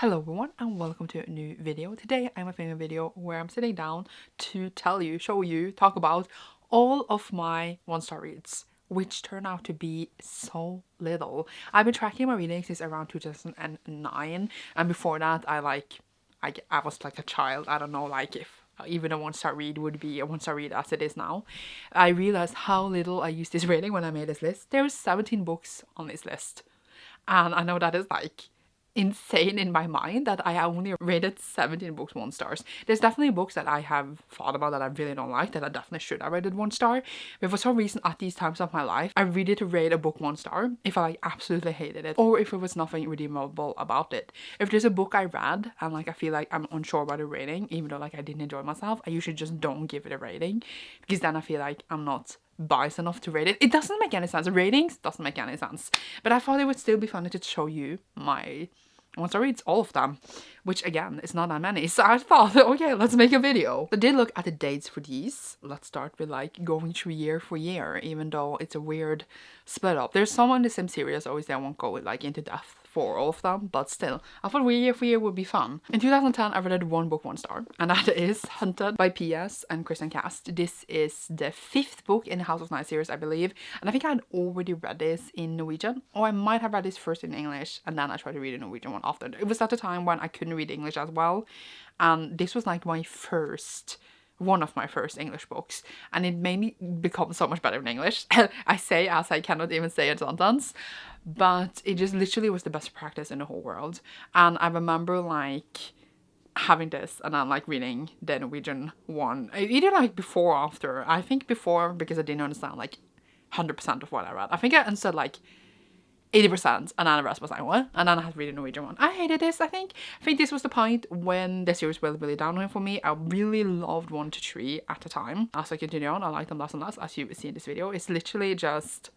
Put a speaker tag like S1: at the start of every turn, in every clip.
S1: Hello everyone and welcome to a new video. Today I'm filming a video where I'm sitting down to show you, talk about all of my one-star reads, which turn out to be so little. I've been tracking my reading since around 2009, and before that I was like a child. I don't know, like if even a one-star read would be a one-star read as it is now. I realized how little I used this rating when I made this list. There was 17 books on this list, and I know that is like insane in my mind that I only rated 17 books 1 stars. There's definitely books that I have thought about that I really don't like that I definitely should have rated 1 star, but for some reason at these times of my life I really to rate a book 1 star if I like absolutely hated it or if it was nothing redeemable about it. If there's a book I read and like I feel like I'm unsure about the rating, even though like I didn't enjoy myself, I usually just don't give it a rating because then I feel like I'm not biased enough to rate it. It doesn't make any sense. Ratings doesn't make any sense. But I thought it would still be funny to show you my one-star reads, all of them, which again is not that many. So I thought, okay, let's make a video. I did look at the dates for these. Let's start with like going through year for year, even though it's a weird split up. There's some in the same series, obviously I won't go like into depth for all of them, but still, I thought year for year would be fun. In 2010, I read one book 1 star, and that is Hunted by P.S. and Kristen Cast. This is the 5th book in the House of Night series, I believe, and I think I had already read this in Norwegian, or I might have read this first in English, and then I tried to read the Norwegian one after. It was at the time when I couldn't read English as well, and this was like one of my first English books, and it made me become so much better in English. I say as I cannot even say a sentence, but it just literally was the best practice in the whole world. And I remember like having this and then like reading the Norwegian one, either like before or after. I think before because I didn't understand like 100% of what I read. I think I understood like 80%, and then the rest was like, what? And then I had to read the Norwegian one. I hated this, I think. This was the point when the series was really downhill for me. I really loved 1 to 3 at the time. As I continue on, I like them less and less, as you see in this video. It's literally just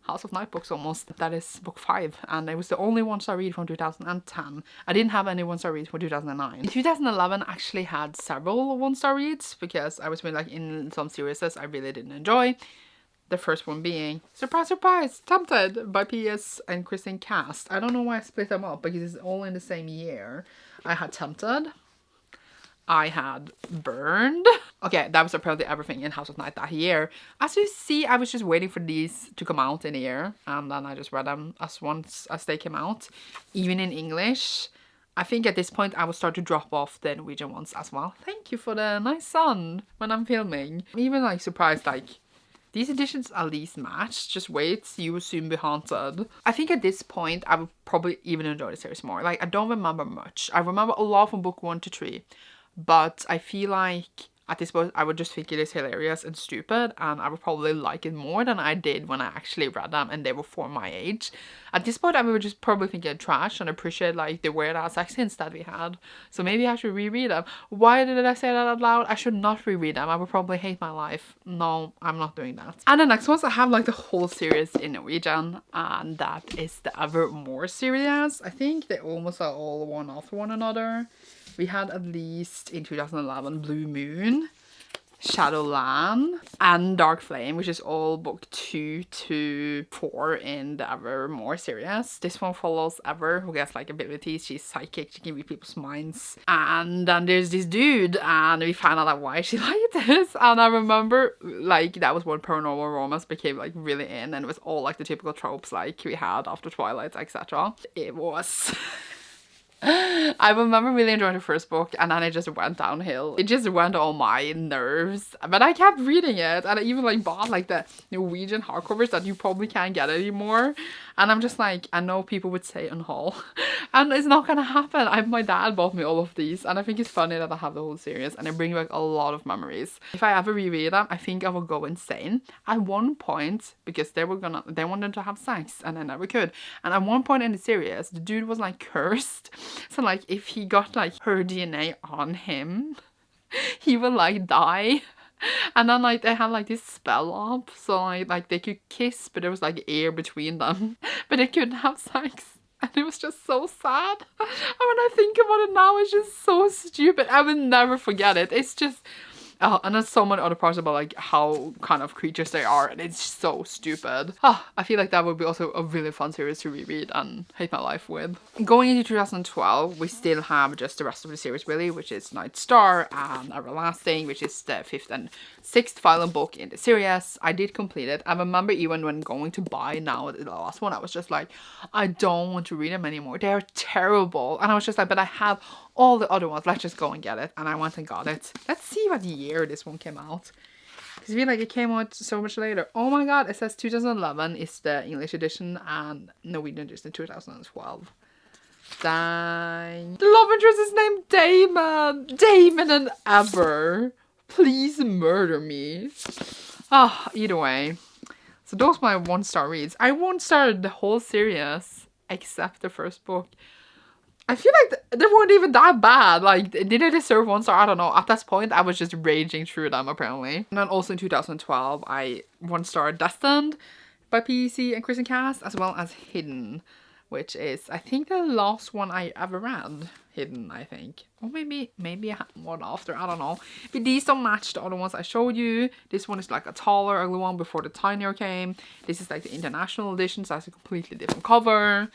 S1: House of Night books almost. That is book 5, and it was the only 1-star read from 2010. I didn't have any 1-star reads for 2009. In 2011, I actually had several 1-star reads because I was like in some series I really didn't enjoy. The first one being, surprise, surprise, Tempted by P.S. and Kristen Cast. I don't know why I split them up because it's all in the same year. I had Tempted. I had Burned. Okay, that was apparently everything in House of Night that year. As you see, I was just waiting for these to come out in a year, and then I just read them once as they came out, even in English. I think at this point I will start to drop off the Norwegian ones as well. Thank you for the nice sun when I'm filming. I'm even like surprised like these editions at least match. Just wait, you will soon be haunted. I think at this point I would probably even enjoy the series more. Like I don't remember much. I remember a lot from book 1 to 3, but I feel like at this point I would just think it is hilarious and stupid, and I would probably like it more than I did when I actually read them and they were for my age. At this point I would just probably think it trash and appreciate like the weird ass accents that we had. So maybe I should reread them. Why did I say that out loud? I should not reread them. I would probably hate my life. No, I'm not doing that. And the next ones I have like the whole series in Norwegian, and that is the Evermore series. I think they almost are all one after one another. We had at least in 2011 Blue Moon, Shadowland, and Dark Flame, which is all book 2 to 4 in the Evermore series. This one follows Ever, who gets like abilities. She's psychic, she can read people's minds. And then there's this dude, and we find out like why she liked this. And I remember like that was when paranormal romance became like really in, and it was all like the typical tropes like we had after Twilight, etc. It was I remember really enjoying the first book, and then it just went downhill. It just went on my nerves, but I kept reading it, and I even like bought like the Norwegian hardcovers that you probably can't get anymore. And I'm just like, I know people would say unhaul, and it's not gonna happen. My dad bought me all of these, and I think it's funny that I have the whole series, and it brings back a lot of memories. If I ever reread them, I think I will go insane. At one point, because they wanted to have sex, and I never could. And at one point in the series, the dude was like cursed. So like if he got like her DNA on him, he would like die. And then like they had like this spell up, so like they could kiss, but there was like air between them, but they couldn't have sex. And it was just so sad. And when I think about it now, it's just so stupid. I will never forget it. It's just And then so many other parts about like how kind of creatures they are, and it's so stupid. I feel like that would be also a really fun series to reread and hate my life with. Going into 2012, we still have just the rest of the series really, which is Night Star and Everlasting, which is the 5th and 6th final book in the series. I did complete it. I remember even when going to buy now the last one, I was just like, I don't want to read them anymore. They're terrible. And I was just like, but I have all the other ones. Let's just go and get it. And I went and got it. Let's see what year this one came out. Because I feel like it came out so much later. Oh my god, it says 2011 is the English edition and Norwegian edition 2012. Dang. The love interest is named Damon. Damon and Ever. Please murder me. Either way. So those are my 1-star reads. I 1-starred the whole series except the first book. I feel like they weren't even that bad. Like, did they deserve 1 star? I don't know. At this point, I was just raging through them, apparently. And then also in 2012, I 1-starred Destined by PEC and Kristen Cass, as well as Hidden, which is, I think, the last one I ever read. Hidden, I think. Or maybe I had one after, I don't know. But these don't match the other ones I showed you. This one is like a taller, ugly one before the tinier came. This is like the international edition, so it's a completely different cover.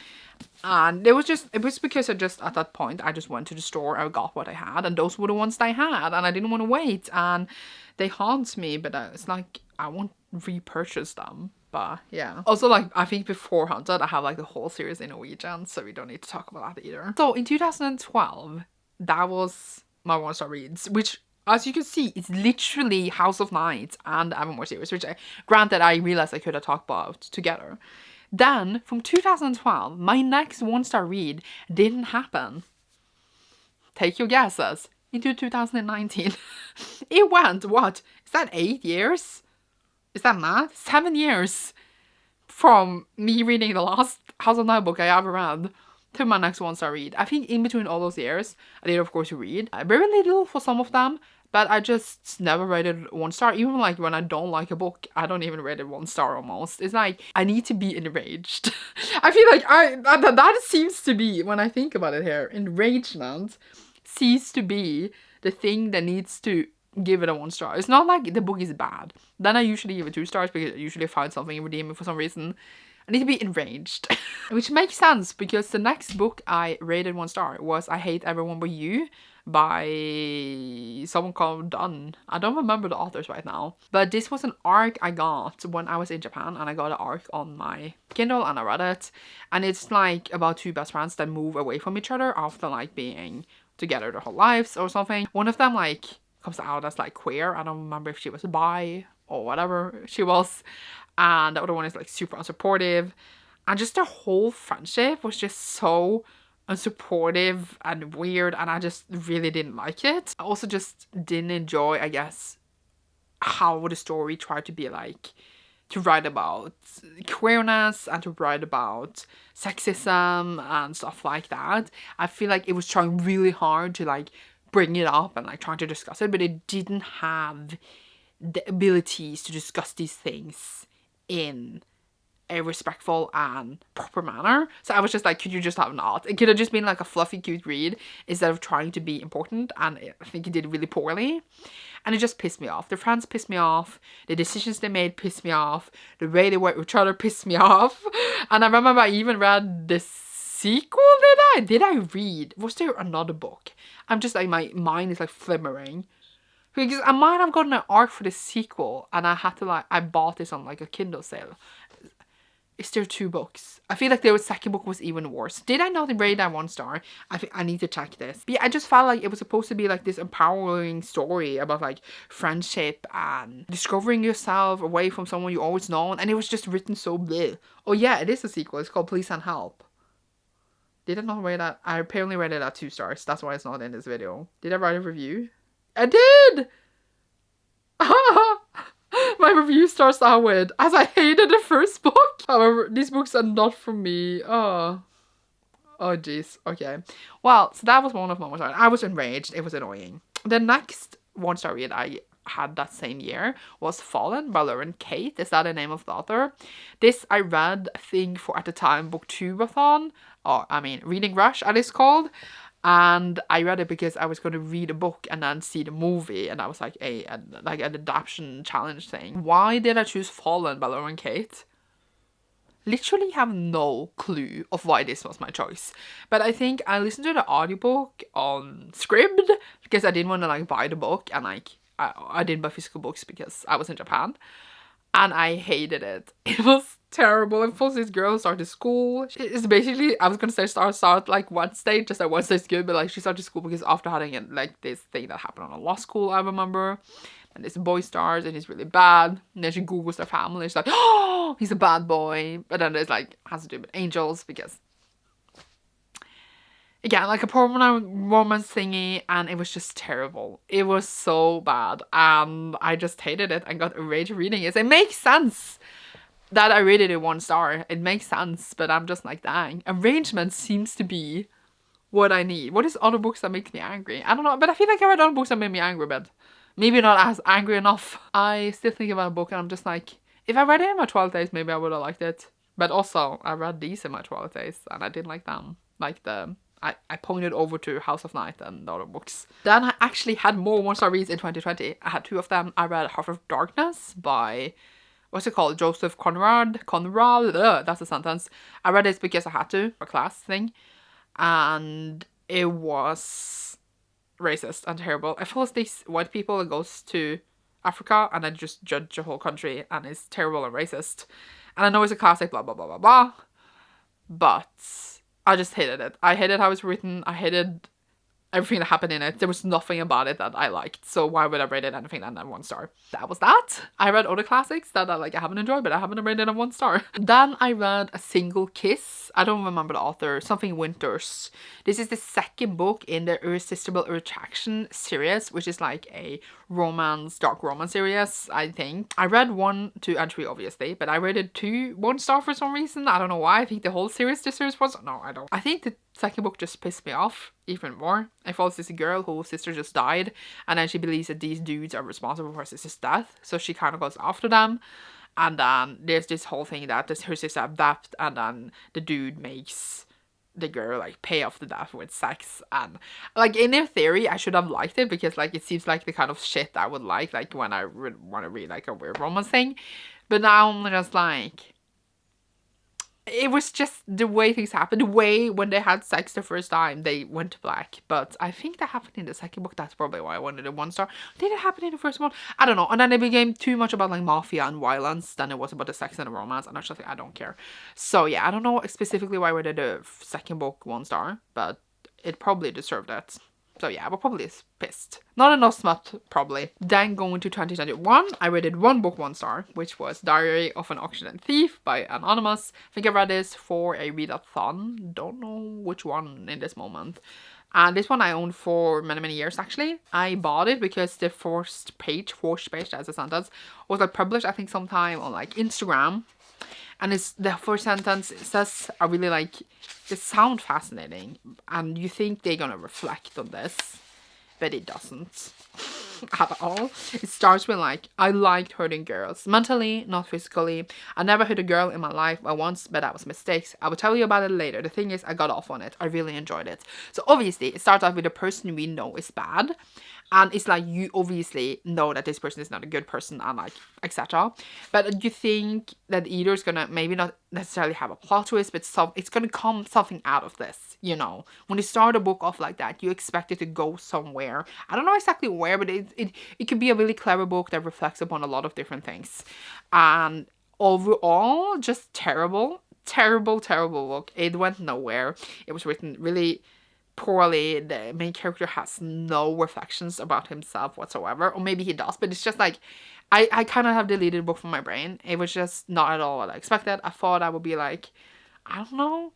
S1: And it was because at that point, I just went to the store, I got what I had, and those were the ones that I had, and I didn't want to wait, and they haunt me, but it's like, I won't repurchase them. But yeah. Also, like, I think before Haunted, I have like the whole series in Norwegian, so we don't need to talk about that either. So in 2012, that was my 1-star reads, which, as you can see, it's literally House of Night and Evermore series, which granted, I realized I could have talked about together. Then, from 2012, my next 1-star read didn't happen. Take your guesses. Into 2019. It went, what? Is that 8 years? Is that math? 7 years from me reading the last House of Night book I ever read to my next 1-star read. I think in between all those years, I did of course read. Very little for some of them, but I just never rated 1 star. Even like when I don't like a book, I don't even rate it 1 star almost. It's like, I need to be enraged. I feel like that seems to be, when I think about it here, enragement seems to be the thing that needs to give it a 1 star. It's not like the book is bad. Then I usually give it 2 stars because I usually find something redeeming for some reason. I need to be enraged. Which makes sense because the next book I rated 1 star was I Hate Everyone But You by someone called Dunn. I don't remember the authors right now. But this was an arc I got when I was in Japan, and I got an arc on my Kindle and I read it. And it's like about 2 best friends that move away from each other after like being together their whole lives or something. One of them like comes out as like queer. I don't remember if she was bi or whatever she was. And the other one is like super unsupportive. And just their whole friendship was just so unsupportive and weird, and I just really didn't like it. I also just didn't enjoy, I guess, how the story tried to be like, to write about queerness and to write about sexism and stuff like that. I feel like it was trying really hard to like bring it up and like trying to discuss it, but it didn't have the abilities to discuss these things in a respectful and proper manner. So I was just like, could you just have not? It could have just been like a fluffy cute read instead of trying to be important, and I think it did really poorly. And it just pissed me off. The friends pissed me off. The decisions they made pissed me off. The way they worked with each other pissed me off. And I remember I even read the sequel, did I read? Was there another book? I'm just like, my mind is like flimmering. Because I might have gotten an arc for the sequel, and I had to like, I bought this on like a Kindle sale. Is there 2 books? I feel like the second book was even worse. Did I not rate that 1 star? I think I need to check this. But yeah, I just felt like it was supposed to be like this empowering story about like friendship and discovering yourself away from someone you always known. And it was just written so bleh. Oh yeah, it is a sequel. It's called Please Send Help. Did I not rate that? I apparently rated that 2 stars. That's why it's not in this video. Did I write a review? I did! My review starts out with, as I hated the first book. However, these books are not for me. Oh jeez. Okay. Well, so that was one of my 1 star. I was enraged. It was annoying. The next 1 star read I had that same year was Fallen by Lauren Kate. Is that the name of the author? This I read, I think, for at the time book 2-a-thon. Or, I mean, Reading Rush, as it's called. And I read it because I was going to read a book and then see the movie, and that was like like an adaptation challenge thing. Why did I choose Fallen by Lauren Kate? Literally have no clue of why this was my choice. But I think I listened to the audiobook on Scribd because I didn't want to like buy the book, and like I didn't buy physical books because I was in Japan. And I hated it. It was terrible. It follows this girl started school. It's basically, I was gonna say start like Wednesday, just like Wednesday's good, but like she started school because after having it, like this thing that happened on a law school, I remember. And this boy starts and he's really bad. And then she Googles their family. She's like, oh, he's a bad boy. But then there's like, has to do with angels because again, like a romance thingy, and it was just terrible. It was so bad, and I just hated it and got a rage reading it. It makes sense that I rated it 1 star. It makes sense, but I'm just like, dang. Arrangement seems to be what I need. What is other books that make me angry? I don't know, but I feel like I read other books that made me angry, but maybe not as angry enough. I still think about a book and I'm just like, if I read it in my 12 days, maybe I would have liked it. But also, I read these in my 12 days and I didn't like them. Like I pointed over to House of Night and the other books. Then I actually had more 1-star reads in 2020. I had 2 of them. I read Heart of Darkness by, what's it called? Joseph Conrad? That's a sentence. I read this because I had to, for class thing. And it was racist and terrible. It follows these white people that goes to Africa and then just judge the whole country, and it's terrible and racist. And I know it's a classic, blah, blah, blah, blah, blah. But I just hated it. I hated how it's written. I hated everything that happened in it. There was nothing about it that I liked. So why would I rate it anything than 1 star? That was that. I read other classics that I haven't enjoyed, but I haven't rated it 1 star. Then I read A Single Kiss. I don't remember the author. Something Winters. This is the 2nd book in the Irresistible Attraction series, which is like a dark romance series, I think. I read 1, 2, and 3 obviously, but I rated 2 1 star for some reason. I don't know why. I think the whole series was. No, I don't. I think the 2nd book just pissed me off even more. It follows this girl whose sister just died, and then she believes that these dudes are responsible for her sister's death, so she kind of goes after them. And then there's this whole thing that her sister have debt, and then the dude makes the girl like pay off the debt with sex. And like in their theory I should have liked it because like it seems like the kind of shit I would like when I want to read like a weird romance thing. But now I'm just like, it was just the way things happened. The way when they had sex the first time, they went to black. But I think that happened in the 2nd book. That's probably why I wanted a 1 star. Did it happen in the first one? I don't know. And then it became too much about like mafia and violence than it was about the sex and the romance. And I just like, I don't care. So yeah, I don't know specifically why I rated the 2nd book 1 star, but it probably deserved it. So yeah, we're probably pissed. Not enough smut, probably. Then going to 2021, I rated 1 book 1 star, which was Diary of an Auctioneer Thief by Anonymous. I think I read this for a readathon. Don't know which one in this moment. And this one I owned for many, many years actually. I bought it because the first page, as a sentence, was like published I think sometime on like Instagram. And it's the first sentence, it says, I really like, they sound fascinating. And you think they're gonna reflect on this, but it doesn't at all. It starts with like, I liked hurting girls. Mentally, not physically. I never hurt a girl in my life. Well, once, but that was mistakes. I will tell you about it later. The thing is, I got off on it. I really enjoyed it. So obviously, it starts off with a person we know is bad. And it's like, you obviously know that this person is not a good person and like, etc. But you think that either is gonna maybe not necessarily have a plot twist, but it's gonna come something out of this, you know. When you start a book off like that, you expect it to go somewhere. I don't know exactly where, but it could be a really clever book that reflects upon a lot of different things. And overall, just terrible book. It went nowhere. It was written really poorly. The main character has no reflections about himself whatsoever, or maybe he does, but it's just like I kind of have deleted the book from my brain. It was just not at all what I expected. I thought I would be like, I don't know,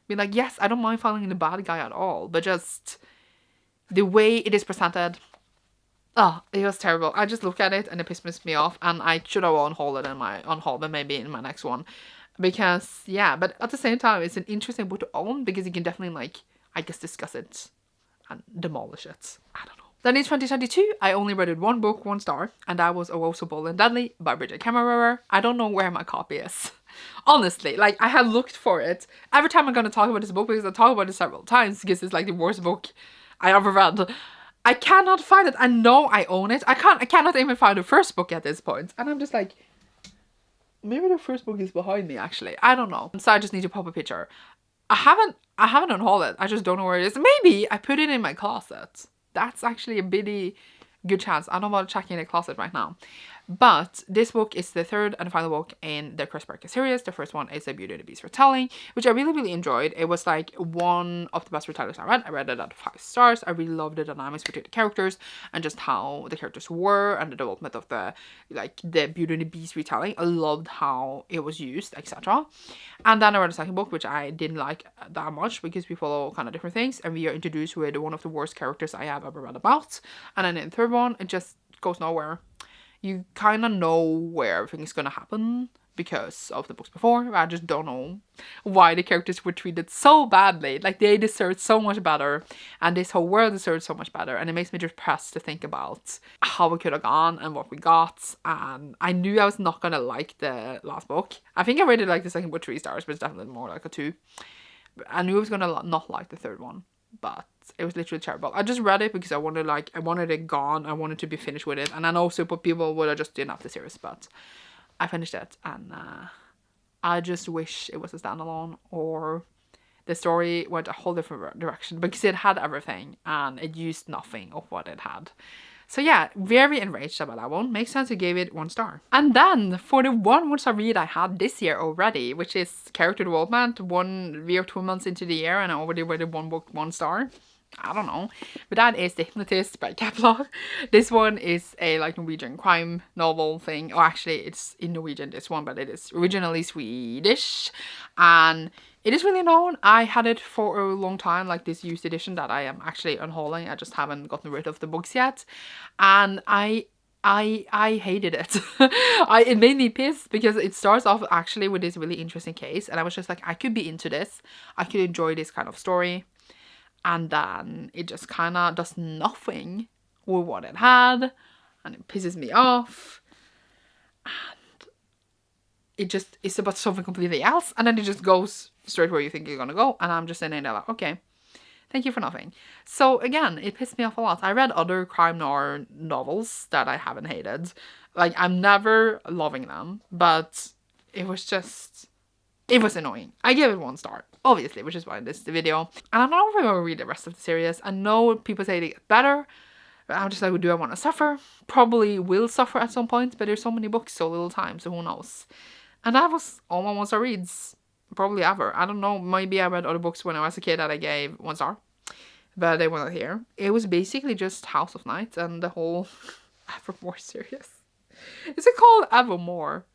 S1: be like, yes, I don't mind following the bad guy at all, but just the way it is presented, oh, it was terrible. I just look at it and it pissed me off, and I should have on hold but maybe in my next one, because yeah. But at the same time, it's an interesting book to own because you can definitely like, I guess, discuss it and demolish it. I don't know. Then in 2022, I only rated 1 book 1 star, and that was Owosso, Bold and Deadly by Bridget Kemmerer. I don't know where my copy is. Honestly, like, I have looked for it. Every time I'm going to talk about this book, because I talk about it several times, because it's like the worst book I ever read, I cannot find it. I know I own it. I cannot even find the first book at this point. And I'm just like, maybe the first book is behind me, actually. I don't know. So I just need to pop a picture. I haven't unhauled it. I just don't know where it is. Maybe I put it in my closet. That's actually a bitty good chance. I don't want to check in the closet right now. But this book is the third and final book in the Chris Barker series. The first one is A Beauty and the Beast retelling, which I really, really enjoyed. It was like one of the best retellings I read. I read it at 5 stars. I really loved the dynamics between the characters and just how the characters were and the development of the Beauty and the Beast retelling. I loved how it was used, etc. And then I read the second book, which I didn't like that much because we follow kind of different things, and we are introduced with one of the worst characters I have ever read about. And then in the third one, it just goes nowhere. You kind of know where everything's going to happen because of the books before. I just don't know why the characters were treated so badly. Like, they deserved so much better, and this whole world deserved so much better, and it makes me depressed to think about how it could have gone and what we got. And I knew I was not going to like the last book. I think I rated like the second book 3 stars, but it's definitely more like a 2. I knew I was going to not like the third one, but it was literally terrible. I just read it because I wanted it gone. I wanted to be finished with it. And I know super people would have just didn't have the series, but I finished it, and I just wish it was a standalone, or the story went a whole different direction, because it had everything and it used nothing of what it had. So yeah, very enraged about that one. Makes sense, I gave it 1 star. And then for the one star read I had this year already, which is character development. We are 2 months into the year and I already rated 1 book 1 star. I don't know. But that is The Hypnotist by Kaplan. This one is a like Norwegian crime novel thing. Oh, actually it's in Norwegian, this one, but it is originally Swedish. And it is really known. I had it for a long time, like this used edition that I am actually unhauling. I just haven't gotten rid of the books yet. And I hated it. It made me pissed because it starts off actually with this really interesting case. And I was just like, I could be into this. I could enjoy this kind of story. And then it just kind of does nothing with what it had. And it pisses me off. And it's about something completely else. And then it just goes straight where you think you're going to go. And I'm just sitting there like, okay, thank you for nothing. So again, it pissed me off a lot. I read other crime noir novels that I haven't hated. Like, I'm never loving them. But it was just... it was annoying. I gave it 1 star, obviously, which is why this is the video. And I don't know if I'm going to read the rest of the series. I know people say they get better, but I'm just like, do I want to suffer? Probably will suffer at some point, but there's so many books, so little time, so who knows? And that was all my 1 star reads, probably ever. I don't know, maybe I read other books when I was a kid that I gave 1 star, but they were not here. It was basically just House of Night and the whole Evermore series. Is it called Evermore?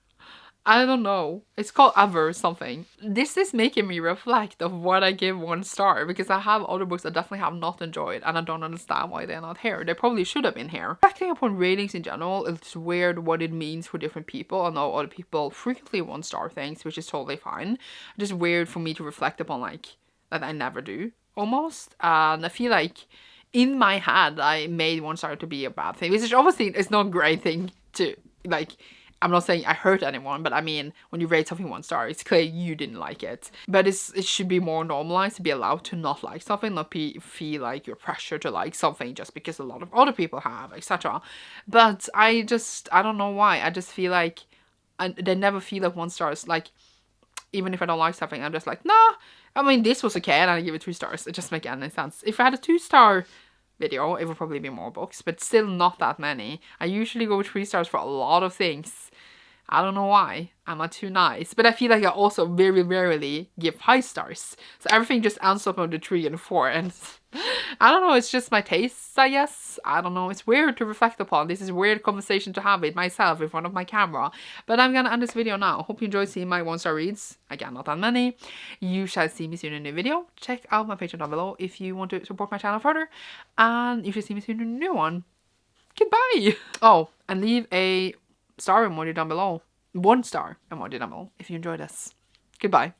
S1: I don't know. It's called Ever something. This is making me reflect of what I give 1 star, because I have other books I definitely have not enjoyed and I don't understand why they're not here. They probably should have been here. Reflecting upon ratings in general, it's weird what it means for different people. I know other people frequently 1 star things, which is totally fine. Just weird for me to reflect upon, like, that I never do, almost. And I feel like in my head I made 1 star to be a bad thing, which is obviously it's not a great thing to, like, I'm not saying I hurt anyone, but I mean, when you rate something 1 star, it's clear you didn't like it. But it should be more normalized to be allowed to not like something, not feel like you're pressured to like something just because a lot of other people have, etc. But I don't know why. I just feel like they never feel like 1 stars. Like, even if I don't like something, I'm just like, nah, I mean, this was okay, and I give it 3 stars. It just makes any sense. If I had a 2 star video, it would probably be more books, but still not that many. I usually go with 3 stars for a lot of things. I don't know why. I'm not too nice. But I feel like I also very rarely give 5 stars. So everything just ends up on the 3 and 4. And I don't know, it's just my tastes, I guess. I don't know. It's weird to reflect upon. This is a weird conversation to have with myself in front of my camera. But I'm gonna end this video now. Hope you enjoyed seeing my 1 star reads. Again, not that many. You shall see me soon in a new video. Check out my Patreon down below if you want to support my channel further. And you should see me soon in a new one. Goodbye! Oh, and leave a star emoji down below. 1 star emoji down below if you enjoyed this. Goodbye.